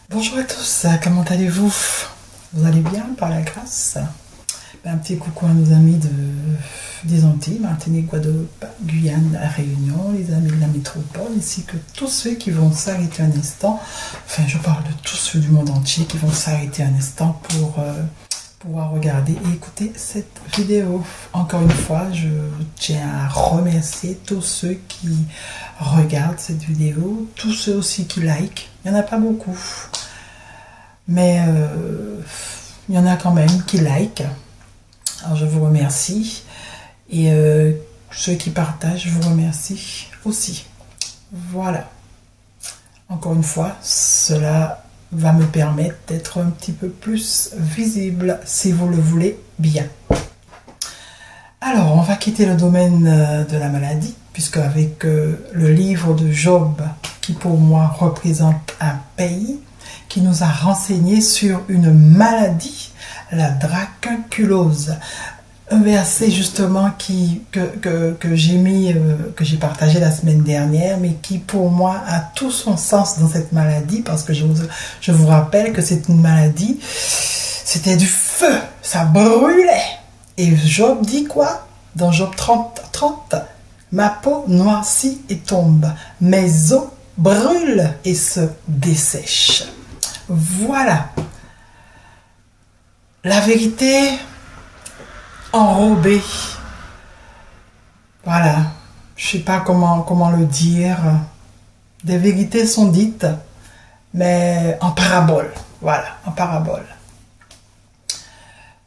Bonjour à tous, comment allez-vous? Vous allez bien par la grâce? Un petit coucou à nos amis des Antilles, Martinique, Guadeloupe, Guyane, La Réunion, les amis de la métropole, ainsi que tous ceux qui vont s'arrêter un instant. Enfin, je parle de tous ceux du monde entier qui vont s'arrêter un instant pour pouvoir regarder et écouter cette vidéo. Encore une fois, je tiens à remercier tous ceux qui regardent cette vidéo, tous ceux aussi qui like. Il n'y en a pas beaucoup, mais il y en a quand même qui like. Alors je vous remercie et ceux qui partagent, je vous remercie aussi. Voilà. Encore une fois, cela va me permettre d'être un petit peu plus visible si vous le voulez bien. Alors, on va quitter le domaine de la maladie, puisque avec le livre de Job, qui pour moi représente un pays, qui nous a renseigné sur une maladie, la dracunculose. Un verset justement que j'ai partagé la semaine dernière, mais qui pour moi a tout son sens dans cette maladie, parce que je vous rappelle que c'est une maladie, c'était du feu, ça brûlait. Et Job dit quoi? Dans Job 30, ma peau noircit et tombe, mes os brûlent et se dessèchent. Voilà. La vérité enrobée. Voilà. Je ne sais pas comment le dire. Des vérités sont dites, mais en parabole. Voilà, en parabole.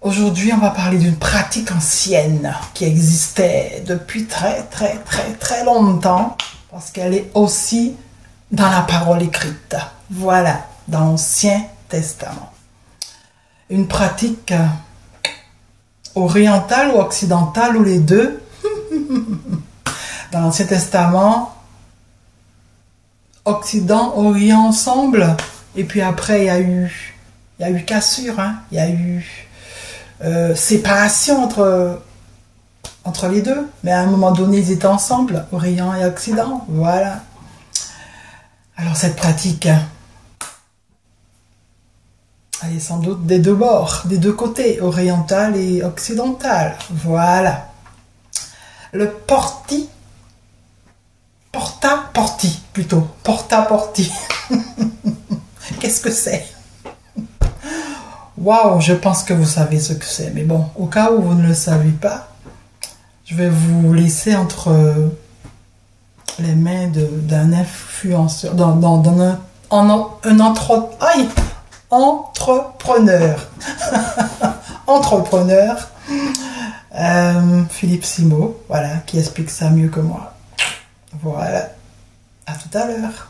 Aujourd'hui, on va parler d'une pratique ancienne qui existait depuis très longtemps, parce qu'elle est aussi dans la parole écrite. Voilà, dans l'Ancien Testament. Une pratique orientale ou occidentale, ou les deux. Dans l'Ancien Testament, Occident, Orient ensemble, et puis après il y a eu cassure, hein? Il y a eu séparation entre les deux, mais à un moment donné ils étaient ensemble, Orient et Occident, voilà. Alors cette pratique, elle est sans doute des deux bords, des deux côtés, oriental et occidental, voilà. Le porta-porti plutôt, porta-porti. Qu'est-ce que c'est? Waouh, je pense que vous savez ce que c'est. Mais bon, au cas où vous ne le savez pas, je vais vous laisser entre les mains d'un influenceur, entrepreneur. Entrepreneur, Philippe Simo, voilà, qui explique ça mieux que moi. Voilà, à tout à l'heure.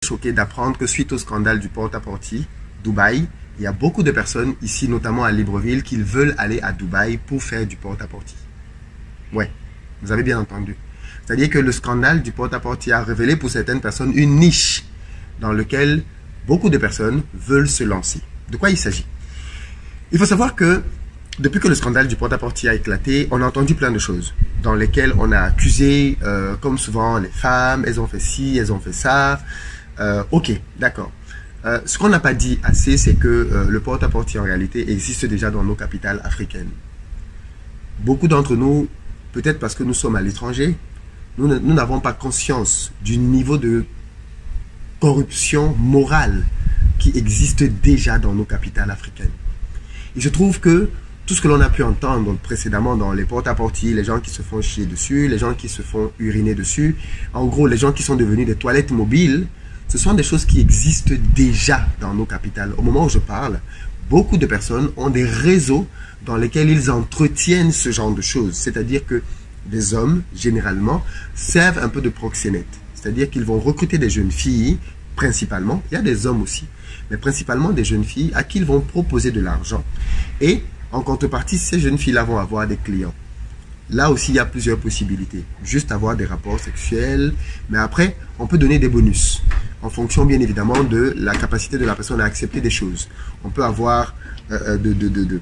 Choqué d'apprendre que suite au scandale du porte-à-porte, Dubaï, il y a beaucoup de personnes ici, notamment à Libreville, qui veulent aller à Dubaï pour faire du porte-à-porte. Ouais, vous avez bien entendu. C'est-à-dire que le scandale du porte-à-porte a révélé pour certaines personnes une niche dans laquelle beaucoup de personnes veulent se lancer. De quoi il s'agit? Il faut savoir que depuis que le scandale du porte-à-porte a éclaté, on a entendu plein de choses dans lesquelles on a accusé, comme souvent, les femmes, elles ont fait ci, elles ont fait ça. Ok, d'accord. Ce qu'on n'a pas dit assez, c'est que le porte-à-porte en réalité existe déjà dans nos capitales africaines. Beaucoup d'entre nous, peut-être parce que nous sommes à l'étranger, nous n'avons pas conscience du niveau de corruption morale qui existe déjà dans nos capitales africaines. Et je trouve que tout ce que l'on a pu entendre précédemment dans les porte-à-porte, les gens qui se font chier dessus, les gens qui se font uriner dessus, en gros les gens qui sont devenus des toilettes mobiles, ce sont des choses qui existent déjà dans nos capitales. Au moment où je parle, beaucoup de personnes ont des réseaux dans lesquels ils entretiennent ce genre de choses. C'est-à-dire que des hommes, généralement, servent un peu de proxénètes. C'est-à-dire qu'ils vont recruter des jeunes filles, principalement, il y a des hommes aussi, mais principalement des jeunes filles à qui ils vont proposer de l'argent. Et en contrepartie, ces jeunes filles-là vont avoir des clients. Là aussi, il y a plusieurs possibilités. Juste avoir des rapports sexuels, mais après, on peut donner des bonus en fonction, bien évidemment, de la capacité de la personne à accepter des choses. On peut avoir de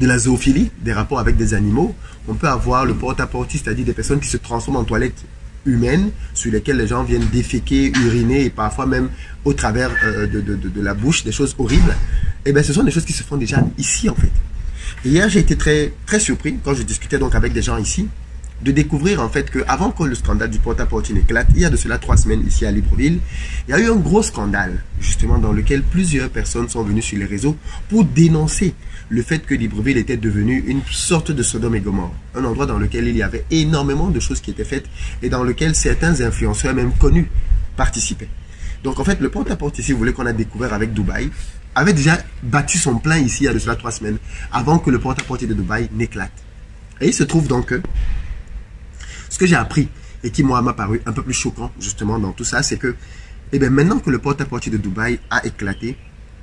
la zoophilie, des rapports avec des animaux. On peut avoir le porte-à-porte, c'est-à-dire des personnes qui se transforment en toilettes humaines sur lesquelles les gens viennent déféquer, uriner et parfois même au travers de la bouche, des choses horribles, eh bien ce sont des choses qui se font déjà ici en fait. Et hier j'ai été très, très surpris quand je discutais donc avec des gens ici de découvrir en fait qu'avant que le scandale du porte-à-porte éclate, il y a de cela 3 semaines ici à Libreville, il y a eu un gros scandale justement dans lequel plusieurs personnes sont venues sur les réseaux pour dénoncer le fait que Libreville était devenu une sorte de Sodome et Gomorrhe, un endroit dans lequel il y avait énormément de choses qui étaient faites et dans lequel certains influenceurs même connus participaient. Donc en fait le porte-à-porte ici, vous voulez, qu'on a découvert avec Dubaï, avait déjà battu son plein ici il y a de cela 3 semaines avant que le porte-à-porte de Dubaï n'éclate. Et il se trouve donc que ce que j'ai appris et qui m'a paru un peu plus choquant justement dans tout ça, c'est que maintenant que le porte-à-porte de Dubaï a éclaté,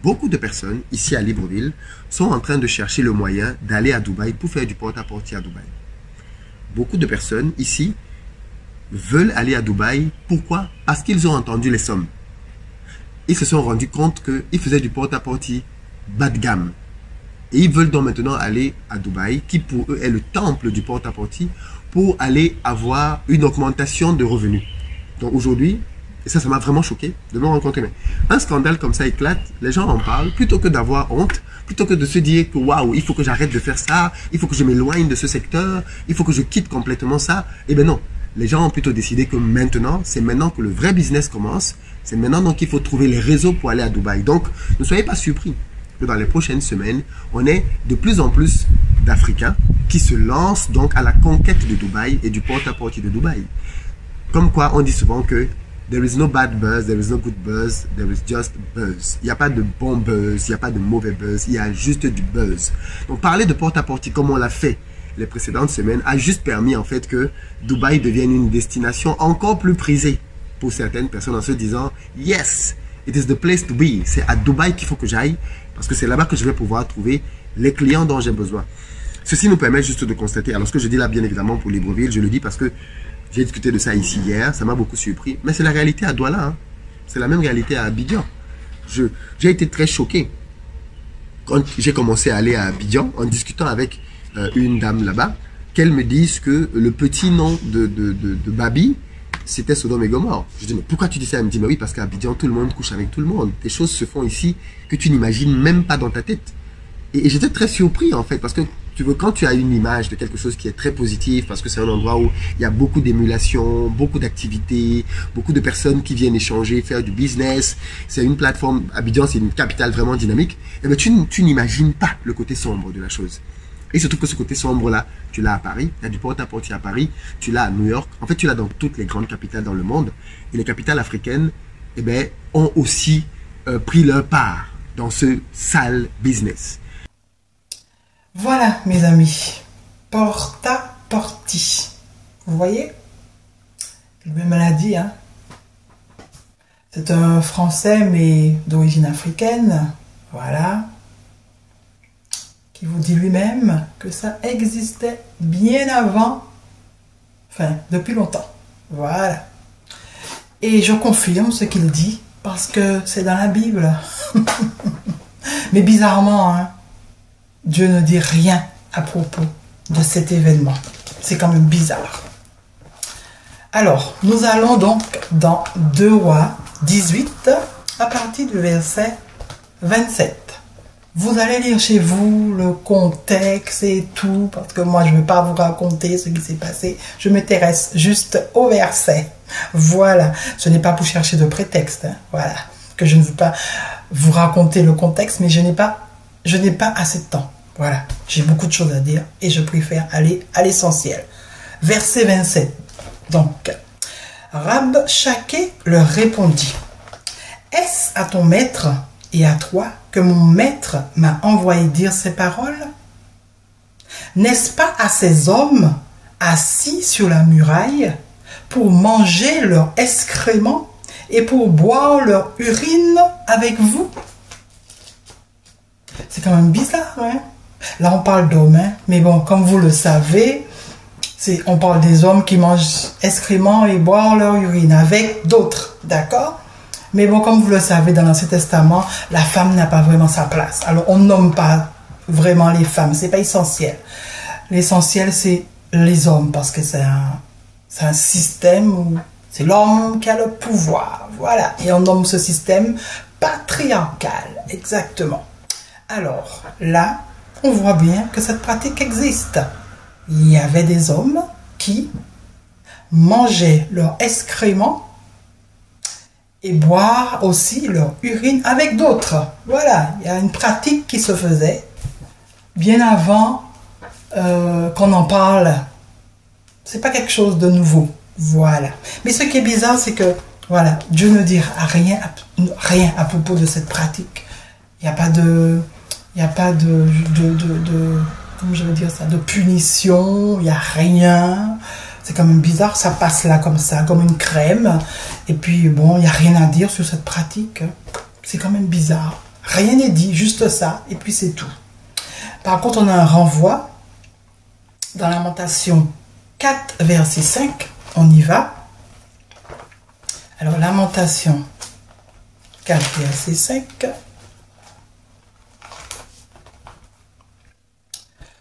beaucoup de personnes ici à Libreville sont en train de chercher le moyen d'aller à Dubaï pour faire du porte-à-porte à Dubaï. Beaucoup de personnes ici veulent aller à Dubaï. Pourquoi? Parce qu'ils ont entendu les sommes. Ils se sont rendus compte qu'ils faisaient du porte-à-porte bas de gamme. Et ils veulent donc maintenant aller à Dubaï, qui pour eux est le temple du porte-à-porte, pour aller avoir une augmentation de revenus. Donc aujourd'hui, et ça m'a vraiment choqué de me rencontrer, mais un scandale comme ça éclate, les gens en parlent, plutôt que d'avoir honte, plutôt que de se dire que waouh, il faut que j'arrête de faire ça, il faut que je m'éloigne de ce secteur, il faut que je quitte complètement ça. Eh bien non, les gens ont plutôt décidé que maintenant, c'est maintenant que le vrai business commence, c'est maintenant donc qu'il faut trouver les réseaux pour aller à Dubaï. Donc ne soyez pas surpris que dans les prochaines semaines, on ait de plus en plus d'Africains qui se lancent donc à la conquête de Dubaï et du porte-à-porte de Dubaï. Comme quoi, on dit souvent que there is no bad buzz, there is no good buzz, there is just buzz. Il n'y a pas de bon buzz, il n'y a pas de mauvais buzz, il y a juste du buzz. Donc parler de porte-à-porte comme on l'a fait les précédentes semaines a juste permis en fait que Dubaï devienne une destination encore plus prisée pour certaines personnes en se disant yes, it is the place to be. C'est à Dubaï qu'il faut que j'aille parce que c'est là-bas que je vais pouvoir trouver les clients dont j'ai besoin. Ceci nous permet juste de constater, alors ce que je dis là bien évidemment pour Libreville, je le dis parce que j'ai discuté de ça ici hier, ça m'a beaucoup surpris, mais c'est la réalité à Douala, hein. C'est la même réalité à Abidjan. J'ai été très choqué quand j'ai commencé à aller à Abidjan en discutant avec une dame là-bas, qu'elle me dise que le petit nom de Babi, c'était Sodome et Gomorrhe. Je dis, mais pourquoi tu dis ça? Elle me dit, mais oui, parce qu'à Abidjan, tout le monde couche avec tout le monde. Des choses se font ici que tu n'imagines même pas dans ta tête. Et j'étais très surpris, en fait, parce que tu veux, quand tu as une image de quelque chose qui est très positif, parce que c'est un endroit où il y a beaucoup d'émulation, beaucoup d'activités, beaucoup de personnes qui viennent échanger, faire du business, c'est une plateforme, Abidjan, c'est une capitale vraiment dynamique, et bien tu n'imagines pas le côté sombre de la chose. Et il se trouve que ce côté sombre-là, tu l'as à Paris, il y a du porte-à-porte à Paris, tu l'as à New York, en fait tu l'as dans toutes les grandes capitales dans le monde, et les capitales africaines, eh bien, ont aussi pris leur part dans ce sale business. Voilà mes amis, porta-porti, vous voyez, le même maladie, hein. C'est un français mais d'origine africaine, voilà, qui vous dit lui-même que ça existait bien avant, enfin depuis longtemps, voilà. Et je confirme ce qu'il dit parce que c'est dans la Bible, mais bizarrement, hein, Dieu ne dit rien à propos de cet événement. C'est quand même bizarre. Alors, nous allons donc dans 2 Rois 18, à partir du verset 27. Vous allez lire chez vous le contexte et tout, parce que moi, je ne vais pas vous raconter ce qui s'est passé. Je m'intéresse juste au verset. Voilà. Ce n'est pas pour chercher de prétexte. Hein. Voilà. Que je ne veux pas vous raconter le contexte, mais je n'ai pas assez de temps. Voilà, j'ai beaucoup de choses à dire et je préfère aller à l'essentiel. Verset 27. Donc, Rabshakeh leur répondit, « Est-ce à ton maître et à toi que mon maître m'a envoyé dire ces paroles? N'est-ce pas à ces hommes assis sur la muraille pour manger leur excrément et pour boire leur urine avec vous? » C'est quand même bizarre, hein? Là, on parle d'hommes, hein? Mais bon, comme vous le savez, on parle des hommes qui mangent excréments et boivent leur urine avec d'autres, d'accord? Mais bon, comme vous le savez, dans l'Ancien Testament, la femme n'a pas vraiment sa place. Alors, on nomme pas vraiment les femmes, c'est pas essentiel. L'essentiel, c'est les hommes, parce que c'est C'est un système où c'est l'homme qui a le pouvoir. Voilà. Et on nomme ce système patriarcal. Exactement. Alors, là, on voit bien que cette pratique existe. Il y avait des hommes qui mangeaient leurs excréments et boire aussi leur urine avec d'autres. Voilà, il y a une pratique qui se faisait bien avant qu'on en parle. C'est pas quelque chose de nouveau. Voilà. Mais ce qui est bizarre, c'est que voilà, Dieu ne dit rien à propos de cette pratique. Il n'y a pas de, comment je veux dire ça, de punition. Il n'y a rien. C'est quand même bizarre, ça passe là comme ça, comme une crème. Et puis, bon, il n'y a rien à dire sur cette pratique. C'est quand même bizarre. Rien n'est dit, juste ça, et puis c'est tout. Par contre, on a un renvoi dans Lamentation 4, verset 5. On y va. Alors, Lamentation 4, verset 5.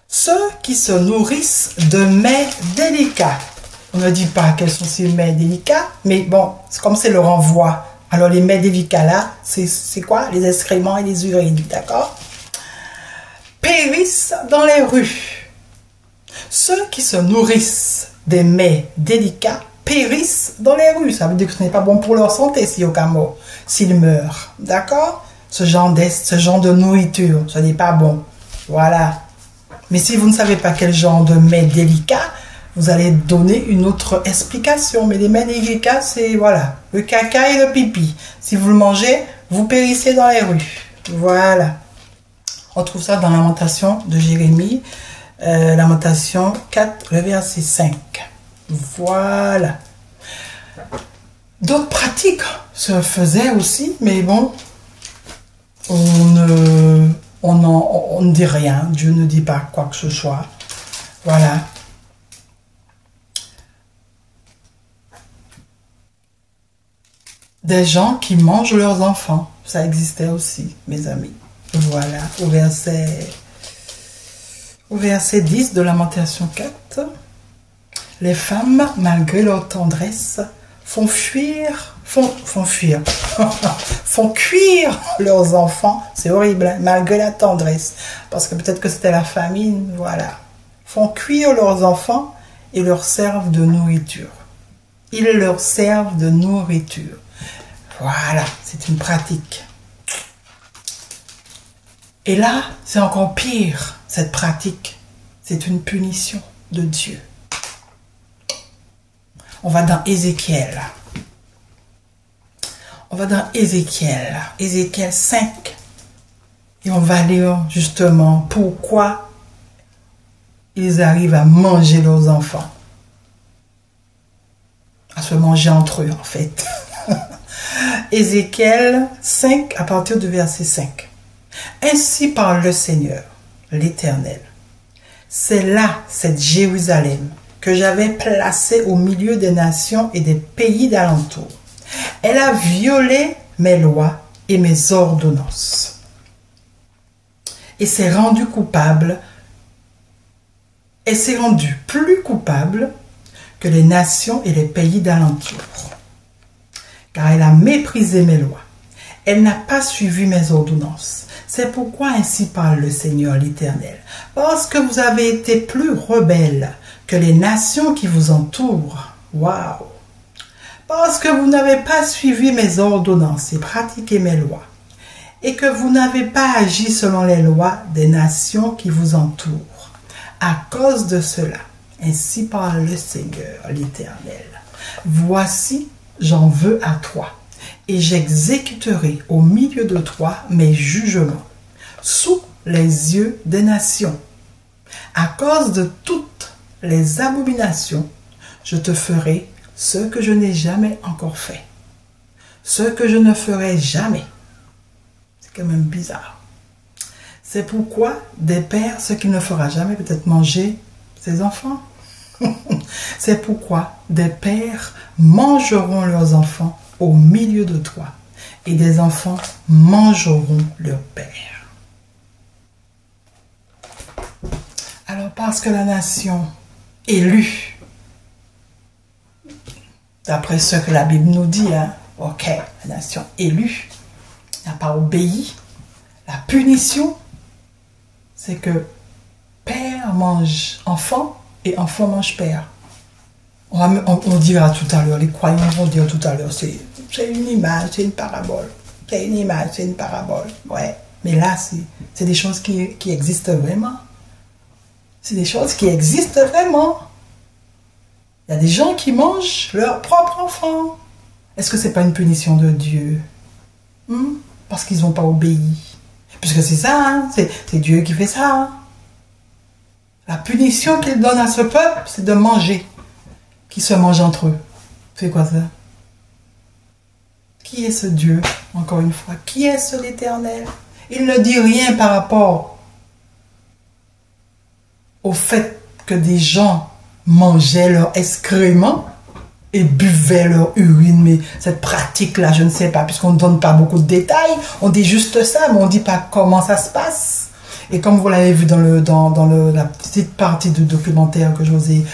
Ceux qui se nourrissent de mets délicats. On ne dit pas quels sont ces mets délicats, mais bon, comme c'est le renvoi. Alors les mets délicats là, c'est quoi? Les excréments et les urines, d'accord? Périssent dans les rues. Ceux qui se nourrissent des mets délicats périssent dans les rues. Ça veut dire que ce n'est pas bon pour leur santé si au camo, s'ils meurent, d'accord? Ce genre de nourriture, ce n'est pas bon. Voilà. Mais si vous ne savez pas quel genre de mets délicat, vous allez donner une autre explication. Mais les mets délicats, c'est voilà, le caca et le pipi. Si vous le mangez, vous périssez dans les rues. Voilà. On trouve ça dans Lamentation de Jérémie, Lamentation 4, le verset 5. Voilà. D'autres pratiques se faisaient aussi, mais bon, on ne dit rien. Dieu ne dit pas quoi que ce soit. Voilà. Des gens qui mangent leurs enfants. Ça existait aussi, mes amis. Voilà, au verset 10 de Lamentation 4. Les femmes, malgré leur tendresse, font cuire leurs enfants. C'est horrible, hein, malgré la tendresse. Parce que peut-être que c'était la famine, voilà. Font cuire leurs enfants et leur servent de nourriture. Ils leur servent de nourriture. Voilà, c'est une pratique. Et là, c'est encore pire, cette pratique. C'est une punition de Dieu. On va dans Ézéchiel. On va dans Ézéchiel 5. Et on va lire justement pourquoi ils arrivent à manger leurs enfants. À se manger entre eux, en fait. Ézéchiel 5, à partir du verset 5. Ainsi parle le Seigneur, l'Éternel. C'est là, cette Jérusalem, que j'avais placée au milieu des nations et des pays d'alentour. Elle a violé mes lois et mes ordonnances. Et s'est rendue coupable, et s'est rendue plus coupable que les nations et les pays d'alentour. Car elle a méprisé mes lois. Elle n'a pas suivi mes ordonnances. C'est pourquoi ainsi parle le Seigneur l'Éternel. Parce que vous avez été plus rebelles que les nations qui vous entourent. Waouh! Parce que vous n'avez pas suivi mes ordonnances et pratiqué mes lois. Et que vous n'avez pas agi selon les lois des nations qui vous entourent. À cause de cela, ainsi parle le Seigneur l'Éternel. Voici, j'en veux à toi, et j'exécuterai au milieu de toi mes jugements, sous les yeux des nations. À cause de toutes les abominations, je te ferai ce que je n'ai jamais encore fait, ce que je ne ferai jamais. C'est quand même bizarre. C'est pourquoi des pères, ce qu'il ne fera jamais, peut-être manger ses enfants. C'est pourquoi des pères mangeront leurs enfants au milieu de toi, et des enfants mangeront leur père. Alors, parce que la nation élue d'après ce que la Bible nous dit, hein, ok, la nation élue n'a pas obéi. La punition, c'est que père mange enfant et enfant mange père. On dira tout à l'heure, les croyants vont dire tout à l'heure, c'est une image, c'est une parabole. C'est une image, c'est une parabole. Ouais. Mais là, c'est des choses qui existent vraiment. C'est des choses qui existent vraiment. Il y a des gens qui mangent leur propre enfant. Est-ce que c'est pas une punition de Dieu? Parce qu'ils n'ont pas obéi. Puisque c'est ça, hein? C'est Dieu qui fait ça. Hein? La punition qu'il donne à ce peuple, c'est de manger. Qui se mangent entre eux. C'est quoi ça? Qui est ce Dieu, encore une fois? Qui est ce l'Éternel? Il ne dit rien par rapport au fait que des gens mangeaient leur excrément et buvaient leur urine. Mais cette pratique-là, je ne sais pas, puisqu'on ne donne pas beaucoup de détails. On dit juste ça, mais on ne dit pas comment ça se passe. Et comme vous l'avez vu dans la petite partie du documentaire que je vous ai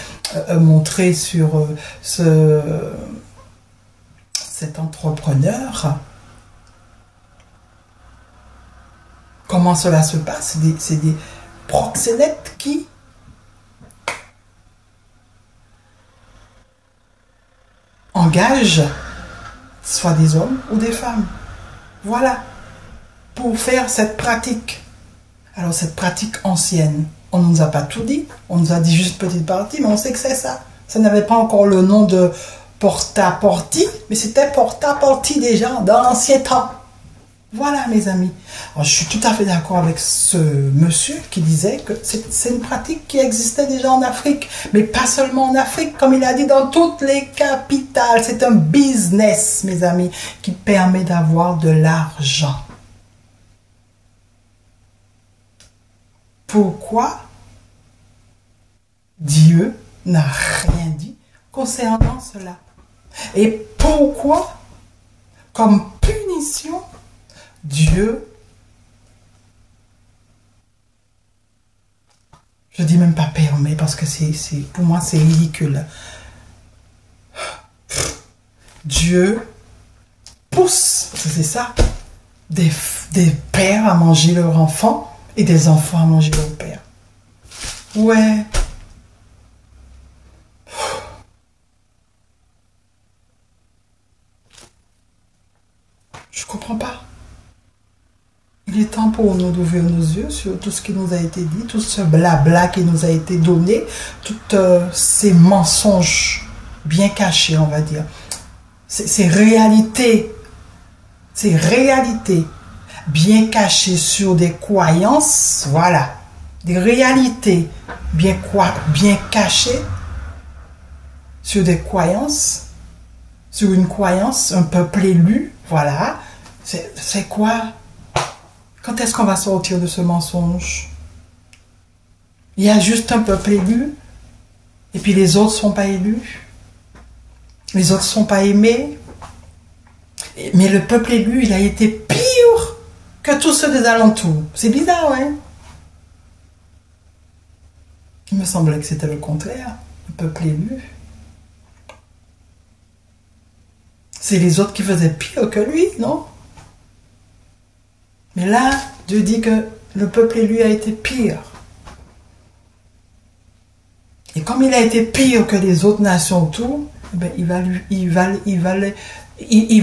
montré sur cet entrepreneur, comment cela se passe? C'est des proxénètes qui engagent soit des hommes ou des femmes. Voilà. Pour faire cette pratique. Alors cette pratique ancienne, on ne nous a pas tout dit, on nous a dit juste petite partie, mais on sait que c'est ça. Ça n'avait pas encore le nom de porta-porti, mais c'était porta-porti déjà dans l'ancien temps. Voilà mes amis. Alors, je suis tout à fait d'accord avec ce monsieur qui disait que c'est une pratique qui existait déjà en Afrique, mais pas seulement en Afrique, comme il a dit dans toutes les capitales. C'est un business, mes amis, qui permet d'avoir de l'argent. Pourquoi Dieu n'a rien dit concernant cela? Et pourquoi, comme punition, Dieu, je dis même pas permet, parce que pour moi c'est ridicule. Dieu pousse, c'est ça, des pères à manger leurs enfants et des enfants à manger leur père. Ouais. Je comprends pas. Il est temps pour nous d'ouvrir nos yeux sur tout ce qui nous a été dit, tout ce blabla qui nous a été donné, toutes ces mensonges bien cachés, on va dire. Ces réalités bien cachées sur des croyances, voilà, des réalités bien cachées sur des croyances, sur une croyance, un peuple élu, voilà. C'est quoi? Quand est-ce qu'on va sortir de ce mensonge? Il y a juste un peuple élu, et puis les autres ne sont pas élus. Les autres ne sont pas aimés. Mais le peuple élu, il a été pire que tous ceux des alentours. C'est bizarre, hein? Il me semblait que c'était le contraire. Le peuple élu. C'est les autres qui faisaient pire que lui, non? Mais là, Dieu dit que le peuple élu a été pire. Et comme il a été pire que les autres nations autour, ben ils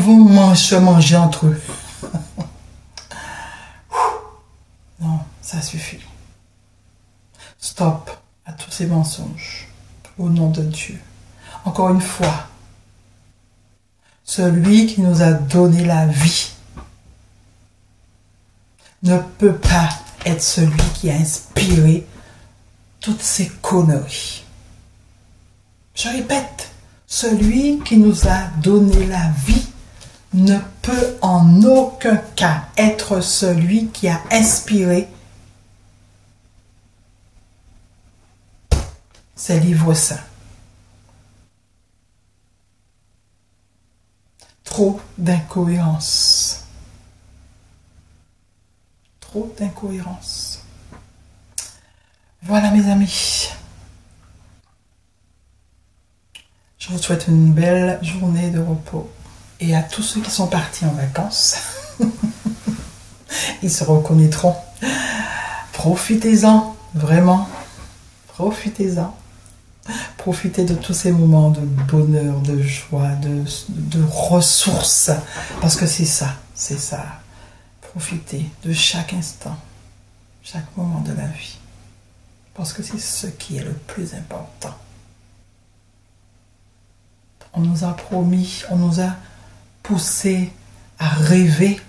vont se manger entre eux. Non, ça suffit. Stop à tous ces mensonges. Au nom de Dieu. Encore une fois, celui qui nous a donné la vie ne peut pas être celui qui a inspiré toutes ces conneries. Je répète, celui qui nous a donné la vie ne peut en aucun cas être celui qui a inspiré ces livres saints. Trop d'incohérences. Trop d'incohérences. Voilà mes amis. Je vous souhaite une belle journée de repos. Et à tous ceux qui sont partis en vacances, ils se reconnaîtront. Profitez-en, vraiment. Profitez-en. Profitez de tous ces moments de bonheur, de joie, de ressources. Parce que c'est ça, c'est ça. Profitez de chaque instant, chaque moment de la vie. Parce que c'est ce qui est le plus important. On nous a promis, on nous a poussé à rêver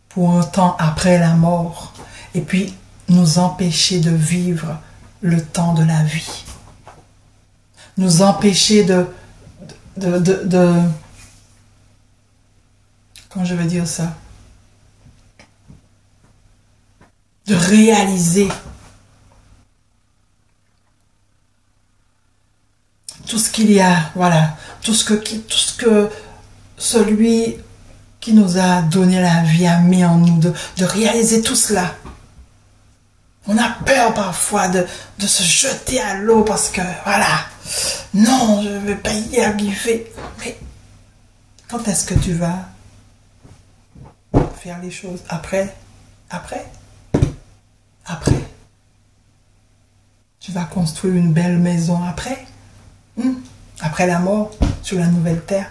pour un temps après la mort. Et puis nous empêcher de vivre le temps de la vie. Nous empêcher comment je vais dire ça, de réaliser tout ce qu'il y a, voilà, tout ce que celui qui nous a donné la vie a mis en nous, de réaliser tout cela. On a peur parfois de se jeter à l'eau parce que, voilà, non, je ne vais pas y arriver. Mais quand est-ce que tu vas faire les choses? Après. Tu vas construire une belle maison après. Après la mort, sur la nouvelle terre.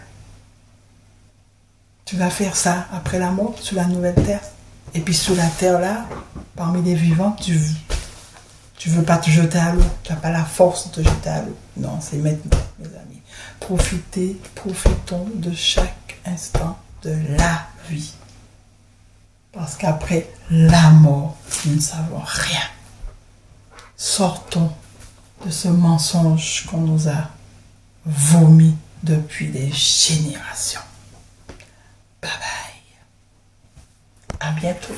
Tu vas faire ça après la mort, sur la nouvelle terre. Et puis sur la terre là, parmi les vivants, tu veux pas te jeter à l'eau. Tu n'as pas la force de te jeter à l'eau. Non, c'est maintenant, mes amis. Profitons de chaque instant de la vie. Parce qu'après la mort, nous ne savons rien. Sortons de ce mensonge qu'on nous a vomi depuis des générations. Bye bye. À bientôt.